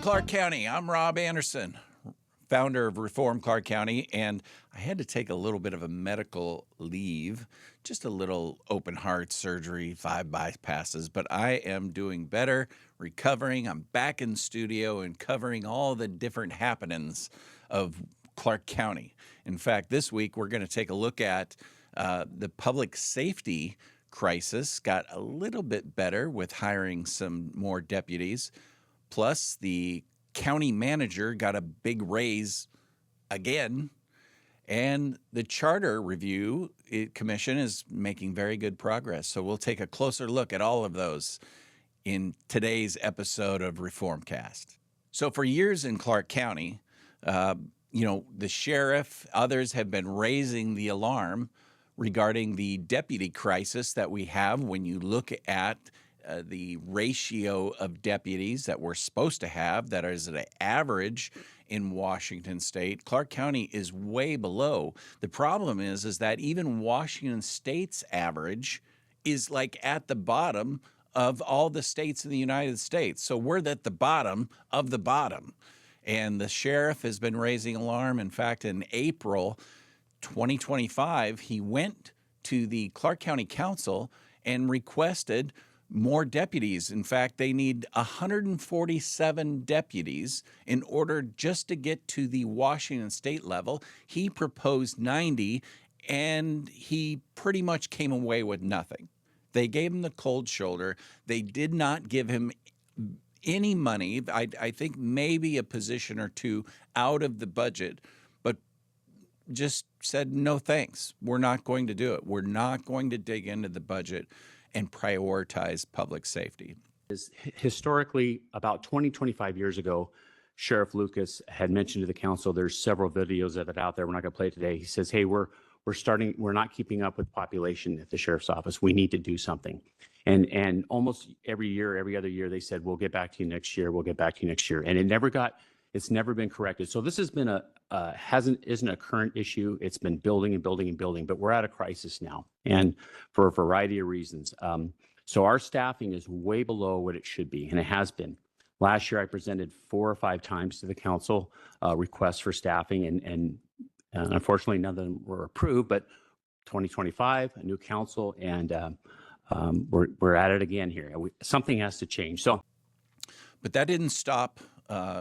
Clark County. I'm Rob Anderson, founder of Reform Clark County, and I had to take a little bit of a medical leave, just a little open heart surgery, 5 bypasses, but I am doing better, recovering. I'm back in studio and covering all the different happenings of Clark County. In fact, this week we're going to take a look at the public safety crisis. Got a little bit better with hiring some more deputies. Plus, the county manager got a big raise again. And the Charter Review Commission is making very good progress. So we'll take a closer look at all of those in today's episode of Reformcast. So for years in Clark County, the sheriff, others have been raising the alarm regarding the deputy crisis that we have when you look at the ratio of deputies that we're supposed to have, that is an average in Washington State. Clark County is way below. The problem is that even Washington State's average is like at the bottom of all the states in the United States. So we're at the bottom of the bottom. And the sheriff has been raising alarm. In fact, in April 2025, he went to the Clark County Council and requested more deputies. In fact, they need 147 deputies in order just to get to the Washington State level. He proposed 90, and he pretty much came away with nothing. They gave him the cold shoulder. They did not give him any money. I think maybe a position or two out of the budget, but just said, no thanks. We're not going to do it. We're not going to dig into the budget and prioritize public safety. Historically, about 25 years ago, Sheriff Lucas had mentioned to the council, there's several videos of it out there. We're not going to play it today. He says, hey, we're not keeping up with population at the sheriff's office. We need to do something. And almost every year, every other year, they said, we'll get back to you next year. We'll get back to you next year. And it's never been corrected. So this has been isn't a current issue. It's been building and building and building, but we're at a crisis now, and for a variety of reasons. So our staffing is way below what it should be, and it has been. Last year, I presented 4 or 5 times to the council requests for staffing, and unfortunately, none of them were approved. But 2025, a new council, and we're at it again here. Something has to change. But that didn't stop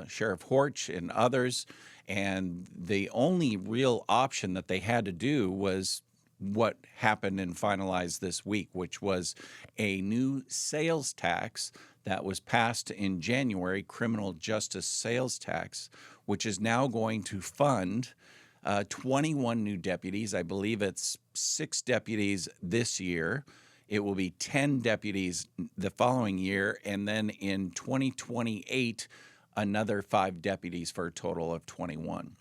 Sheriff Horch and others, and the only real option that they had to do was what happened and finalized this week, which was a new sales tax that was passed in January, criminal justice sales tax, which is now going to fund 21 new deputies. I believe it's 6 deputies this year. It will be 10 deputies the following year, and then in 2028, another 5 deputies for a total of 21.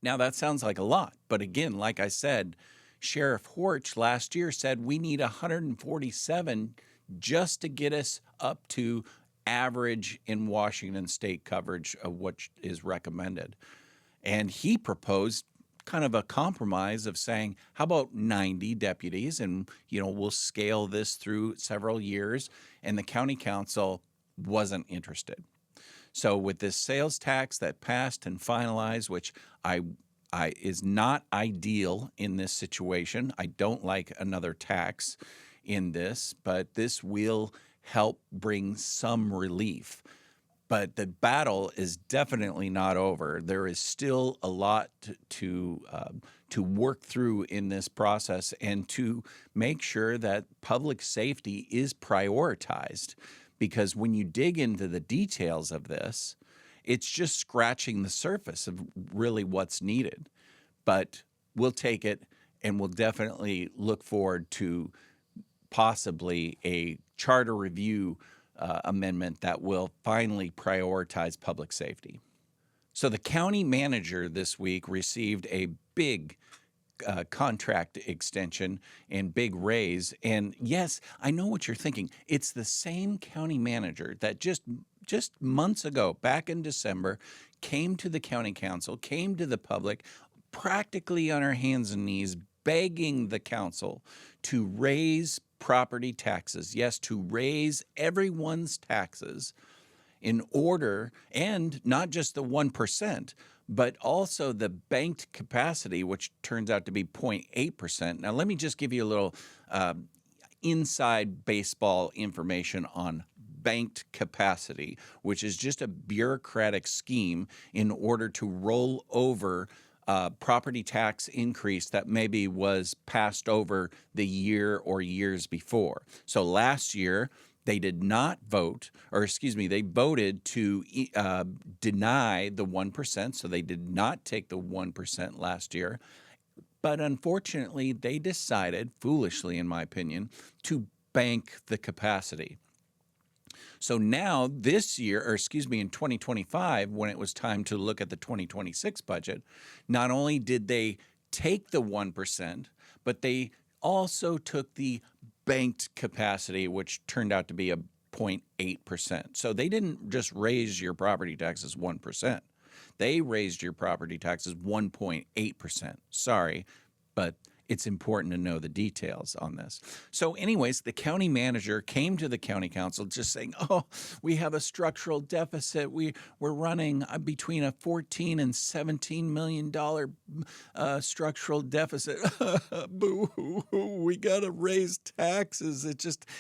Now, that sounds like a lot, but again, like I said, Sheriff Horch last year said we need 147 just to get us up to average in Washington State coverage of what is recommended. And he proposed kind of a compromise of saying, how about 90 deputies? And, we'll scale this through several years. And the county council wasn't interested. So with this sales tax that passed and finalized, which is not ideal in this situation, I don't like another tax in this, but this will help bring some relief. But the battle is definitely not over. There is still a lot to work through in this process, and to make sure that public safety is prioritized. Because when you dig into the details of this, it's just scratching the surface of really what's needed. But we'll take it, and we'll definitely look forward to possibly a charter review amendment that will finally prioritize public safety. So the county manager this week received a big contract extension and big raise. And yes, I know what you're thinking. It's the same county manager that just months ago, back in December, came to the county council, came to the public, practically on her hands and knees, begging the council to raise property taxes. Yes, to raise everyone's taxes. in order, and not just the 1%, but also the banked capacity, which turns out to be 0.8%. Now, let me just give you a little inside baseball information on banked capacity, which is just a bureaucratic scheme in order to roll over property tax increase that maybe was passed over the year or years before. So last year, they did not vote, or excuse me, they voted to deny the 1%. So they did not take the 1% last year. But unfortunately, they decided, foolishly in my opinion, to bank the capacity. So now this year, or excuse me, in 2025, when it was time to look at the 2026 budget, not only did they take the 1%, but they also took the banked capacity, which turned out to be a 0.8%. So they didn't just raise your property taxes 1%. They raised your property taxes 1.8%. Sorry, but it's important to know the details on this. So anyways, the county manager came to the county council just saying, oh, we have a structural deficit. We're running between a $14 and $17 million structural deficit. Boo-hoo-hoo, we got to raise taxes.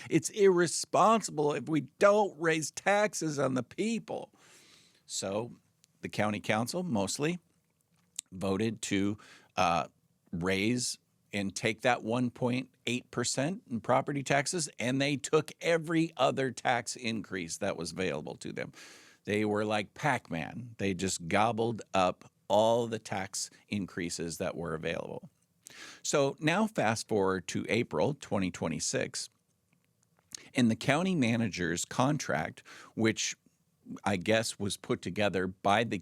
It's irresponsible if we don't raise taxes on the people. So the county council mostly voted to raise and take that 1.8% in property taxes, and they took every other tax increase that was available to them. They were like Pac-Man. They just gobbled up all the tax increases that were available. So now fast forward to April 2026, and the county manager's contract, which I guess was put together by the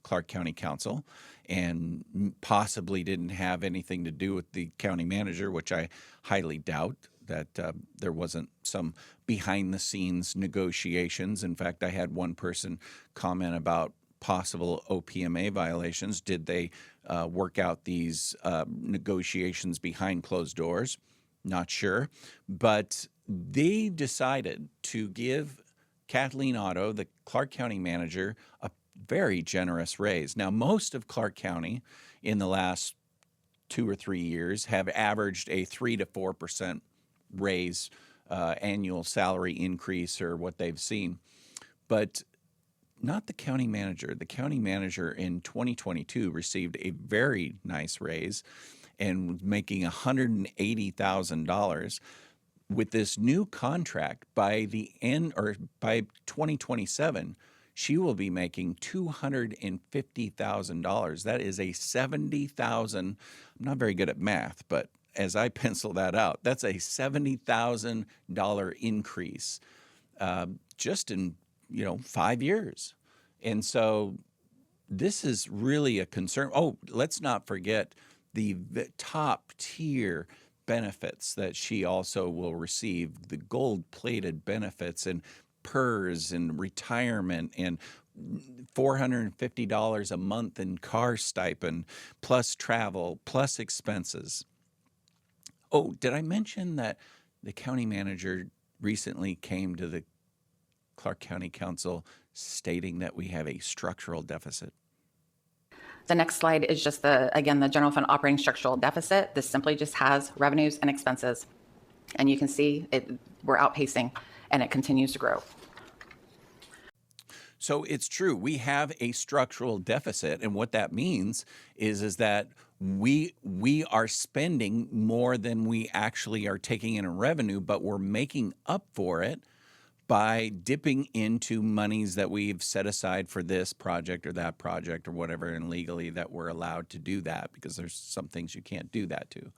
Clark County Council and possibly didn't have anything to do with the county manager, which I highly doubt that there wasn't some behind-the-scenes negotiations. In fact, I had one person comment about possible OPMA violations. Did they work out these negotiations behind closed doors? Not sure. But they decided to give Kathleen Otto, the Clark County manager, a very generous raise. Now, most of Clark County in the last 2 or 3 years have averaged a 3 to 4% raise, annual salary increase, or what they've seen. But not the county manager. The county manager in 2022 received a very nice raise and was making $180,000. With this new contract, by the end or by 2027, she will be making $250,000. That is a $70,000. I'm not very good at math, but as I pencil that out, that's a $70,000 increase just in 5 years. And so this is really a concern. Oh, let's not forget the top tier benefits that she also will receive, the gold-plated benefits and PERS and retirement and $450 a month in car stipend, plus travel, plus expenses. Oh, did I mention that the county manager recently came to the Clark County Council stating that we have a structural deficit? The next slide is just the general fund operating structural deficit. This simply just has revenues and expenses. And you can see we're outpacing and it continues to grow. So it's true. We have a structural deficit. And what that means is that we are spending more than we actually are taking in revenue, but we're making up for it by dipping into monies that we've set aside for this project or that project or whatever, and legally that we're allowed to do that because there's some things you can't do that to.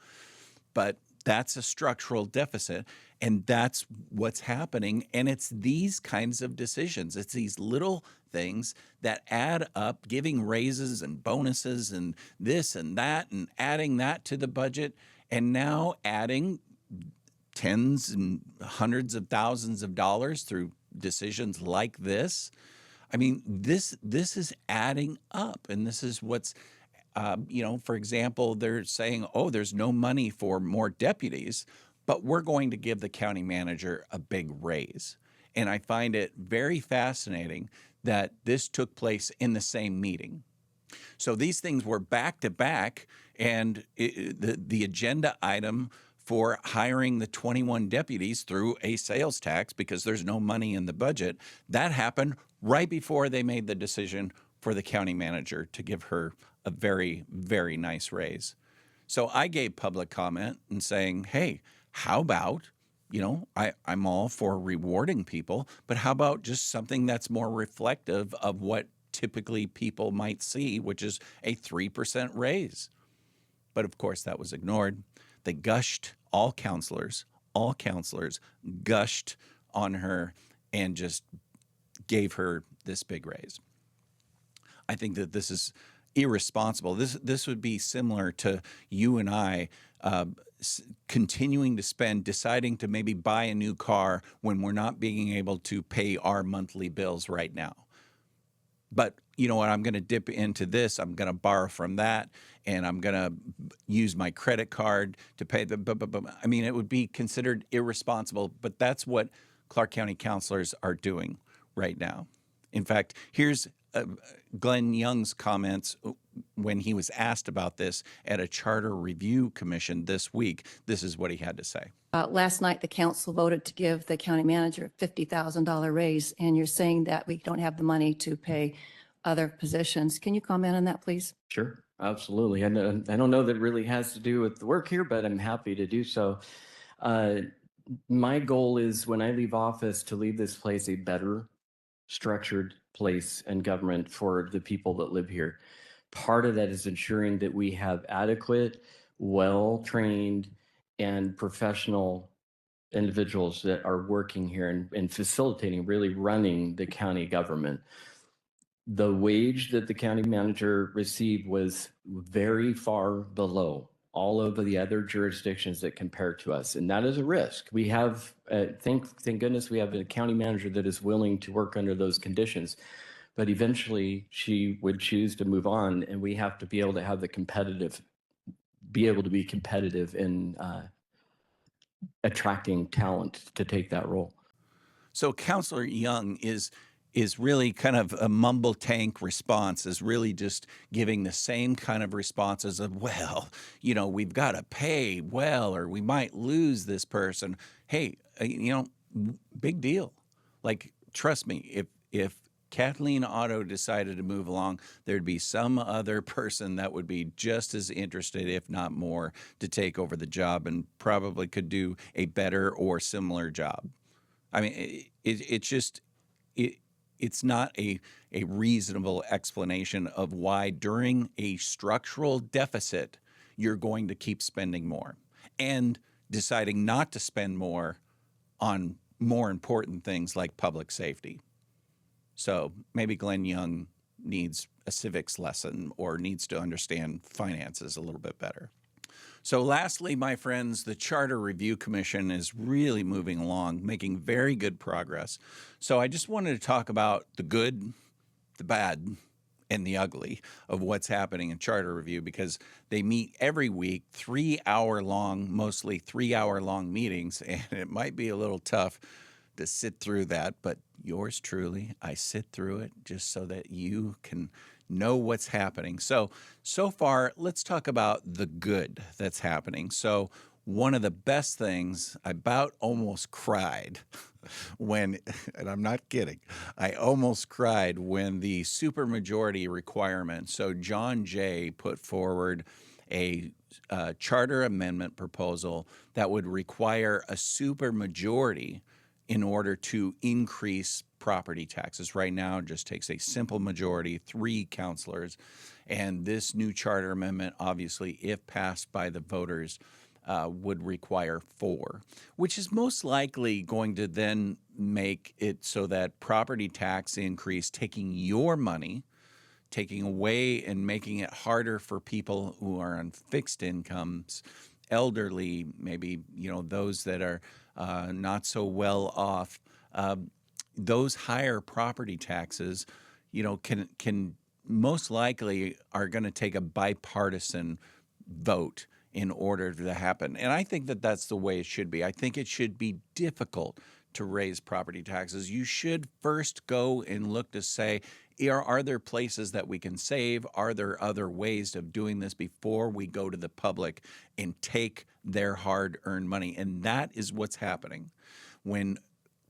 But that's a structural deficit, and that's what's happening. And it's these kinds of decisions. It's these little things that add up, giving raises and bonuses and this and that, and adding that to the budget, and now adding tens and hundreds of thousands of dollars through decisions like this. I mean, this is adding up, and this is what's, for example, they're saying, oh, there's no money for more deputies, but we're going to give the county manager a big raise. And I find it very fascinating that this took place in the same meeting. So these things were back to back, and the agenda item for hiring the 21 deputies through a sales tax, because there's no money in the budget, that happened right before they made the decision for the county manager to give her a very, very nice raise. So I gave public comment and saying, hey, how about, I'm all for rewarding people, but how about just something that's more reflective of what typically people might see, which is a 3% raise. But of course, that was ignored. They gushed, all counselors gushed on her and just gave her this big raise. I think that this is irresponsible. This would be similar to you and I continuing to spend, deciding to maybe buy a new car when we're not being able to pay our monthly bills right now. But you know what? I'm going to dip into this. I'm going to borrow from that, and I'm going to use my credit card to pay the. I mean, it would be considered irresponsible, but that's what Clark County counselors are doing right now. In fact, here's Glenn Young's comments when he was asked about this at a charter review commission this week. This is what he had to say. Last night, the council voted to give the county manager a $50,000 raise, and you're saying that we don't have the money to pay other positions. Can you comment on that, please? Sure, absolutely. And I don't know that it really has to do with the work here, but I'm happy to do so. My goal is when I leave office to leave this place a better structured place and government for the people that live here. Part of that is ensuring that we have adequate, well-trained, and professional individuals that are working here and facilitating, really running the county government. The wage that the county manager received was very far below all of the other jurisdictions that compare to us. And that is a risk. We have, thank goodness we have a county manager that is willing to work under those conditions. But eventually she would choose to move on, and we have to be able to have be able to be competitive in attracting talent to take that role. So Counselor Young is really kind of a mumble tank response, is really just giving the same kind of responses of, well, we've got to pay well, or we might lose this person. Hey, big deal. Like, trust me, if Kathleen Otto decided to move along, there'd be some other person that would be just as interested, if not more, to take over the job and probably could do a better or similar job. I mean, it's not a reasonable explanation of why during a structural deficit you're going to keep spending more and deciding not to spend more on more important things like public safety. So maybe Glenn Young needs a civics lesson or needs to understand finances a little bit better. So lastly, my friends, the Charter Review Commission is really moving along, making very good progress. So I just wanted to talk about the good, the bad, and the ugly of what's happening in Charter Review, because they meet every week, mostly 3-hour-long meetings, and it might be a little tough to sit through that, but yours truly, I sit through it just so that you can know what's happening. So far, let's talk about the good that's happening. So one of the best things, I about almost cried when, and I'm not kidding, I almost cried when the supermajority requirement, so John Jay put forward a charter amendment proposal that would require a supermajority in order to increase property taxes. Right now, it just takes a simple majority, 3 counselors. And this new charter amendment, obviously, if passed by the voters, would require 4, which is most likely going to then make it so that property tax increase, taking your money, taking away and making it harder for people who are on fixed incomes, elderly, maybe, those that are not so well off, those higher property taxes, can most likely are going to take a bipartisan vote in order to happen. And I think that that's the way it should be. I think it should be difficult to raise property taxes, you should first go and look to say, are there places that we can save? Are there other ways of doing this before we go to the public and take their hard-earned money? And that is what's happening when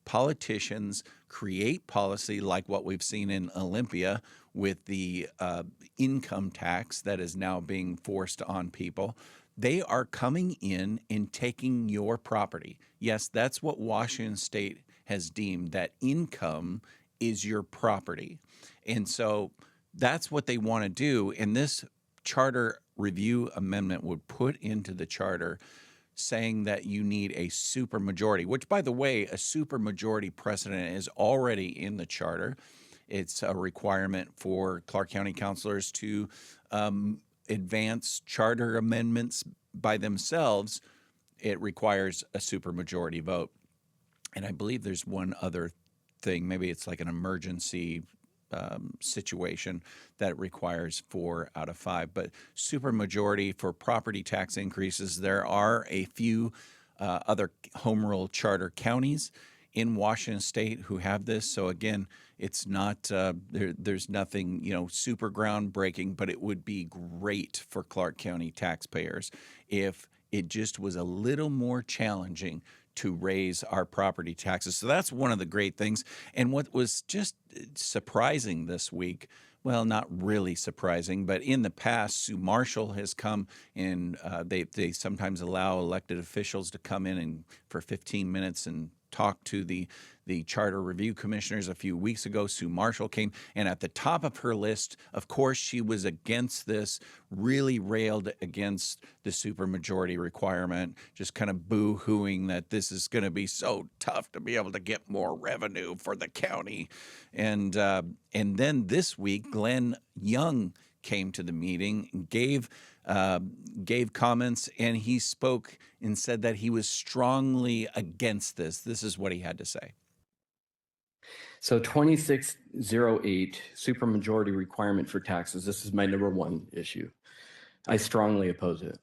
politicians create policy like what we've seen in Olympia with the income tax that is now being forced on people. They are coming in and taking your property. Yes, that's what Washington State has deemed, that income is your property. And so that's what they want to do. And this charter review amendment would put into the charter saying that you need a supermajority, which, by the way, a supermajority precedent is already in the charter. It's a requirement for Clark County councilors to advance charter amendments by themselves. It requires a supermajority vote. And I believe there's one other thing. Maybe it's like an emergency situation that requires 4 out of 5. But supermajority for property tax increases. There are a few other home rule charter counties in Washington State who have this. So again, it's not there's nothing super groundbreaking, but it would be great for Clark County taxpayers if it just was a little more challenging to raise our property taxes. So that's one of the great things. And what was just surprising this week, well, not really surprising, but in the past, Sue Marshall has come and they sometimes allow elected officials to come in and for 15 minutes and talk to the charter review commissioners. A few weeks ago, Sue Marshall came, and at the top of her list, of course, she was against this, really railed against the supermajority requirement, just kind of boo-hooing that this is going to be so tough to be able to get more revenue for the county. And then this week, Glenn Young came to the meeting and gave comments, and he spoke and said that he was strongly against this. This is what he had to say. So 2608, supermajority requirement for taxes. This is my number one issue. I strongly oppose it.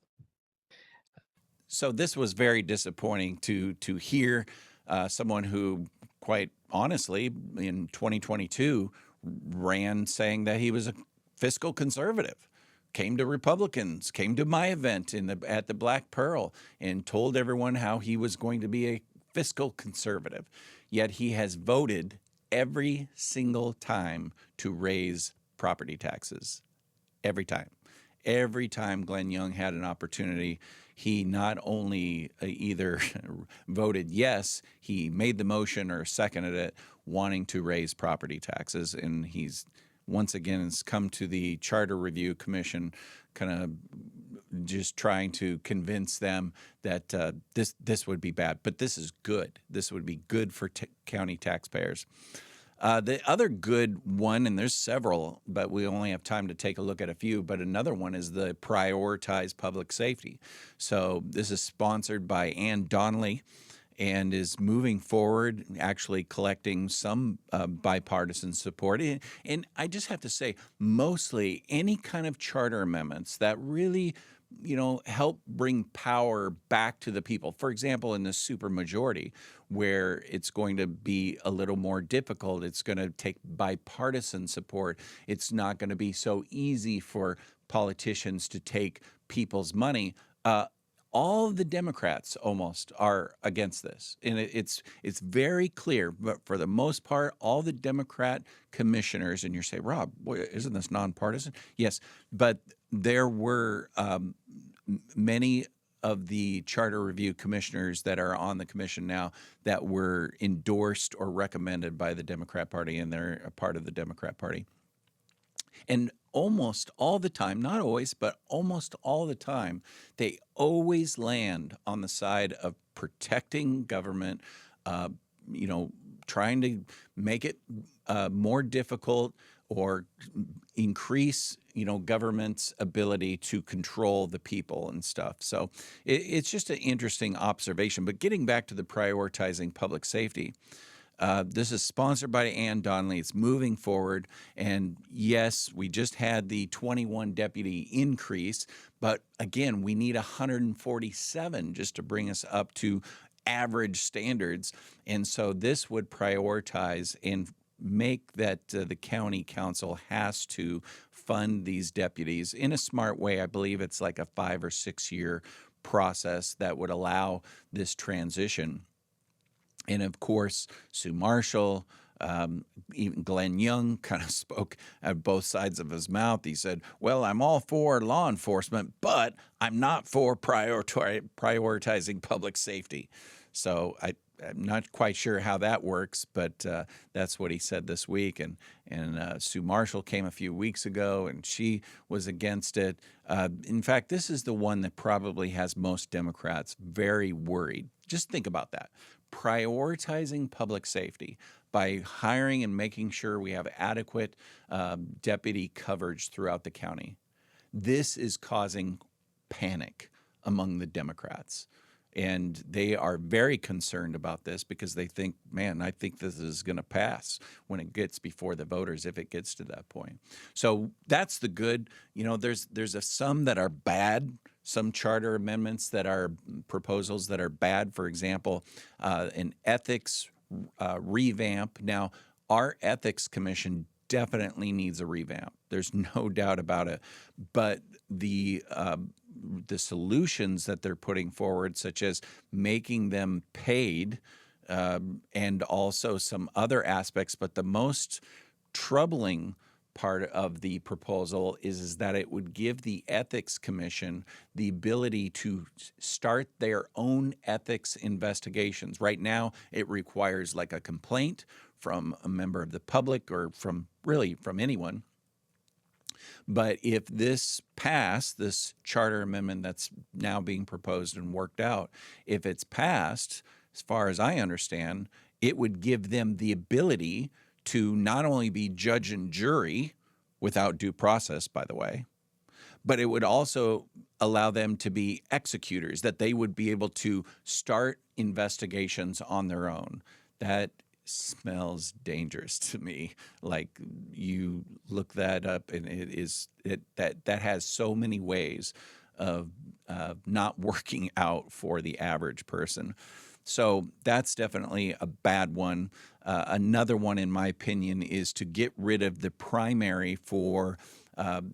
So this was very disappointing to hear someone who, quite honestly, in 2022 ran saying that he was a fiscal conservative, came to Republicans, came to my event at the Black Pearl and told everyone how he was going to be a fiscal conservative. Yet he has voted every single time to raise property taxes. Every time. Every time Glenn Young had an opportunity, he not only either voted yes, he made the motion or seconded it, wanting to raise property taxes. And he's once again has come to the Charter Review Commission, kind of just trying to convince them that this would be bad. But this is good. This would be good for county taxpayers. The other good one, and there's several, but we only have time to take a look at a few, but another one is the prioritize public safety. So this is sponsored by Ann Donnelly and is moving forward, actually collecting some bipartisan support. And I just have to say, mostly any kind of charter amendments that really help bring power back to the people. For example, in the supermajority, where it's going to be a little more difficult, it's going to take bipartisan support. It's not going to be so easy for politicians to take people's money. All of the Democrats almost are against this, and it's very clear. But for the most part, all the Democrat commissioners, and you say, Rob, boy, isn't this nonpartisan? Yes, but there were many of the Charter Review commissioners that are on the commission now that were endorsed or recommended by the Democrat Party, and they're a part of the Democrat Party. And almost all the time, not always, but almost all the time, they always land on the side of protecting government, trying to make it more difficult or increase, government's ability to control the people and stuff. So it's just an interesting observation. But getting back to the prioritizing public safety, this is sponsored by Ann Donnelly. It's moving forward. And yes, we just had the 21 deputy increase. But again, we need 147 just to bring us up to average standards. And so this would prioritize and make that the county council has to fund these deputies in a smart way. I believe it's like a 5 or 6 year process that would allow this transition. And of course, Sue Marshall, even Glenn Young kind of spoke at both sides of his mouth. He said, well, I'm all for law enforcement, but I'm not for prioritizing public safety. So I'm not quite sure how that works, but that's what he said this week. And Sue Marshall came a few weeks ago, and she was against it. In fact, this is the one that probably has most Democrats very worried. Just think about that. Prioritizing public safety by hiring and making sure we have adequate deputy coverage throughout the county. This is causing panic among the Democrats. And they are very concerned about this because they think, man, I think this is going to pass when it gets before the voters, if it gets to that point. So that's the good. You know, there's some that are bad, some charter amendments that are proposals that are bad. For example, an ethics revamp. Now, our ethics commission definitely needs a revamp. There's no doubt about it. But the solutions that they're putting forward, such as making them paid, and also some other aspects, but the most troubling part of the proposal is that it would give the Ethics Commission the ability to start their own ethics investigations. Right now, it requires like a complaint from a member of the public or from anyone. But if this passed, this charter amendment that's now being proposed and worked out, if it's passed, as far as I understand, it would give them the ability to not only be judge and jury without due process, by the way, but it would also allow them to be executors, that they would be able to start investigations on their own. That smells dangerous to me. Like, you look that up and that has so many ways of not working out for the average person. So that's definitely a bad one. Another one, in my opinion, is to get rid of the primary for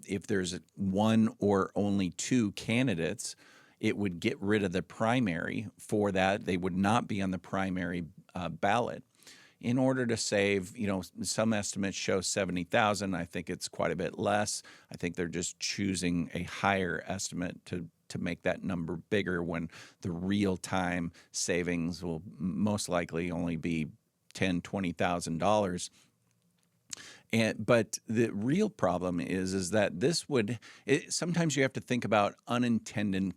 if there's one or only two candidates. It would get rid of the primary for that. They would not be on the primary ballot. In order to save, some estimates show 70,000. I think it's quite a bit less. I think they're just choosing a higher estimate to make that number bigger, when the real-time savings will most likely only be $10,000, $20,000. But the real problem is that this would sometimes you have to think about unintended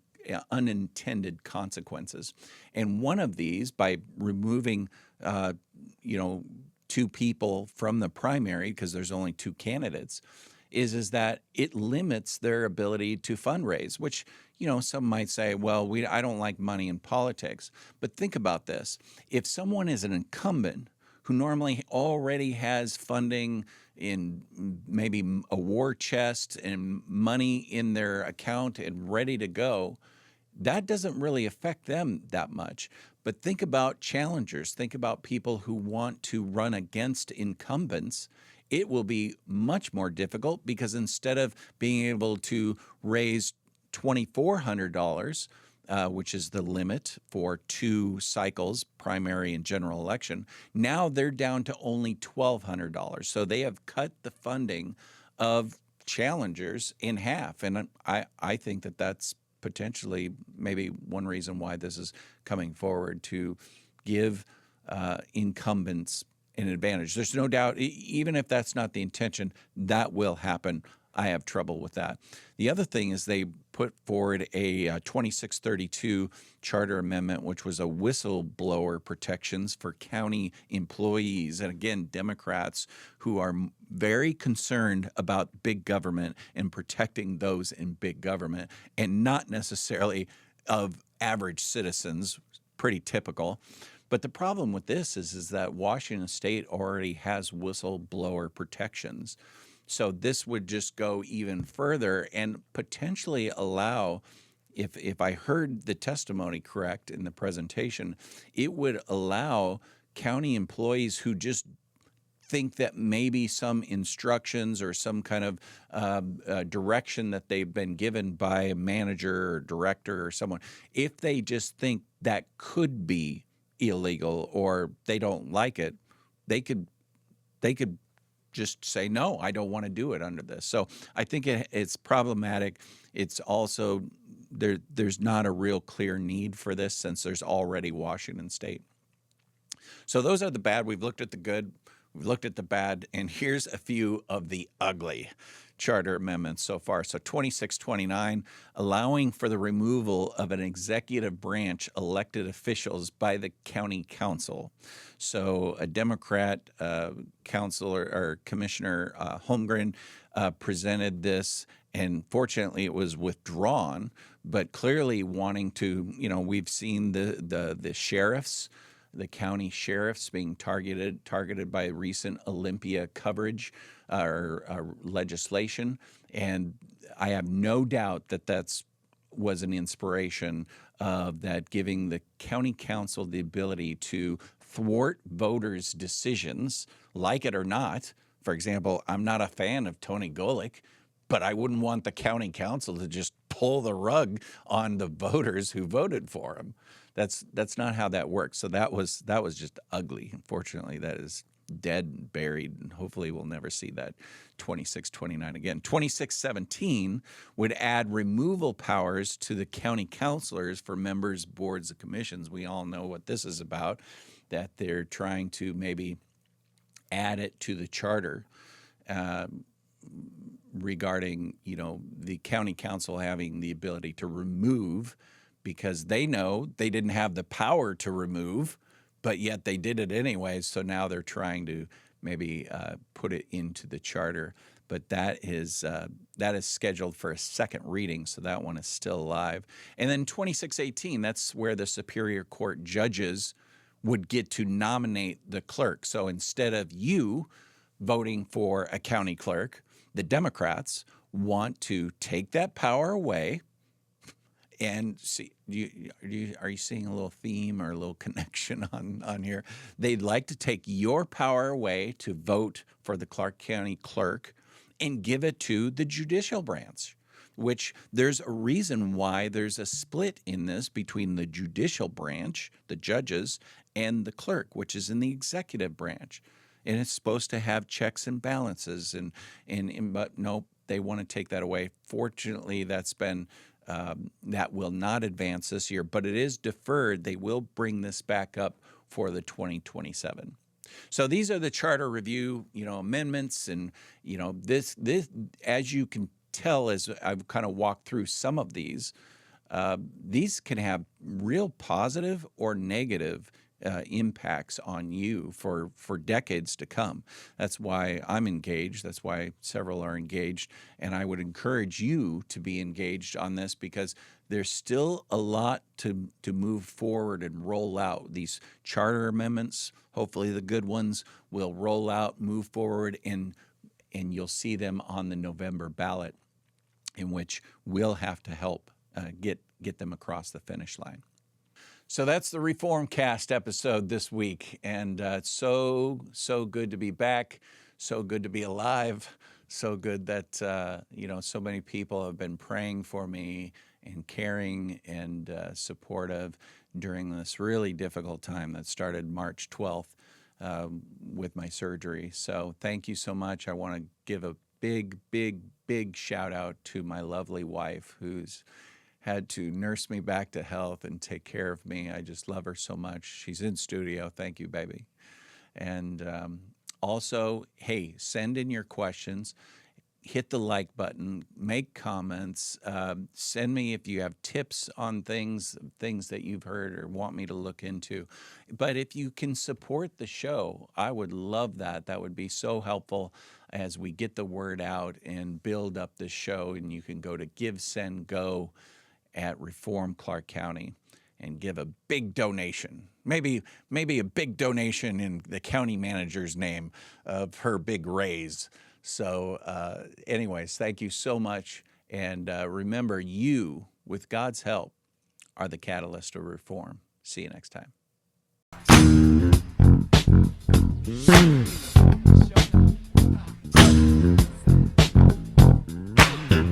consequences, and one of these, by removing two people from the primary because there's only two candidates, is that it limits their ability to fundraise, which, some might say, well, I don't like money in politics. But think about this. If someone is an incumbent who normally already has funding in maybe a war chest and money in their account and ready to go, that doesn't really affect them that much. But think about challengers. Think about people who want to run against incumbents. It will be much more difficult because instead of being able to raise $2,400, which is the limit for 2 cycles, primary and general election, now they're down to only $1,200. So they have cut the funding of challengers in half. And I think that that's potentially maybe one reason why this is coming forward, to give incumbents an advantage. There's no doubt, even if that's not the intention, that will happen. I have trouble with that. The other thing is they put forward a 2632 charter amendment, which was a whistleblower protections for county employees. And again, Democrats who are very concerned about big government and protecting those in big government, and not necessarily of average citizens, pretty typical. But the problem with this is that Washington State already has whistleblower protections. So this would just go even further and potentially allow if I heard the testimony correct in the presentation, it would allow county employees who just think that maybe some instructions or some kind of direction that they've been given by a manager or director or someone, if they just think that could be illegal or they don't like it, they could just say, no, I don't want to do it under this. So I think it's problematic. It's also there's not a real clear need for this since there's already Washington State. So those are the bad. We've looked at the good. We've looked at the bad. And here's a few of the ugly charter amendments so far. So 2629, allowing for the removal of an executive branch elected officials by the county council. So a Democrat councilor or Commissioner Holmgren presented this, and fortunately it was withdrawn, but clearly wanting to, we've seen the sheriffs, the county sheriffs being targeted by recent Olympia coverage or legislation. And I have no doubt that was an inspiration of that, giving the county council the ability to thwart voters' decisions, like it or not. For example, I'm not a fan of Tony Golick, but I wouldn't want the county council to just pull the rug on the voters who voted for him. That's not how that works. So that was just ugly. Unfortunately, that is dead and buried, and hopefully we'll never see that 2629 again. 2617 would add removal powers to the county councilors for members, boards, and commissions. We all know what this is about, that they're trying to maybe add it to the charter regarding, the county council having the ability to remove, because they know they didn't have the power to remove, but yet they did it anyway. So now they're trying to maybe put it into the charter. But that is scheduled for a second reading, so that one is still alive. And then 2618, that's where the Superior Court judges would get to nominate the clerk. So instead of you voting for a county clerk, the Democrats want to take that power away. And see, are you seeing a little theme or a little connection on here? They'd like to take your power away to vote for the Clark County clerk and give it to the judicial branch, which there's a reason why there's a split in this between the judicial branch, the judges, and the clerk, which is in the executive branch. And it's supposed to have checks and balances, but no, they want to take that away. Fortunately, that's been that will not advance this year, but it is deferred. They will bring this back up for the 2027. So these are the charter review, amendments, and this as you can tell, as I've kind of walked through some of these can have real positive or negative impacts on you for decades to come. That's why I'm engaged. That's why several are engaged. And I would encourage you to be engaged on this, because there's still a lot to move forward and roll out. These charter amendments, hopefully the good ones, will roll out, move forward, and you'll see them on the November ballot, in which we'll have to help get them across the finish line. So that's the Reformcast episode this week, and it's so good to be back, so good to be alive, so good that so many people have been praying for me and caring and supportive during this really difficult time that started March 12th with my surgery. So thank you so much. I want to give a big shout out to my lovely wife, who's had to nurse me back to health and take care of me. I just love her so much. She's in studio. Thank you, baby. And also, hey, send in your questions. Hit the like button. Make comments. Send me if you have tips on things that you've heard or want me to look into. But if you can support the show, I would love that. That would be so helpful as we get the word out and build up the show. And you can go to Give, Send, Go at Reform Clark County and give a big donation, maybe a big donation in the county manager's name of her big raise. So anyways, thank you so much. And remember, you with God's help, are the catalyst of reform. See you next time.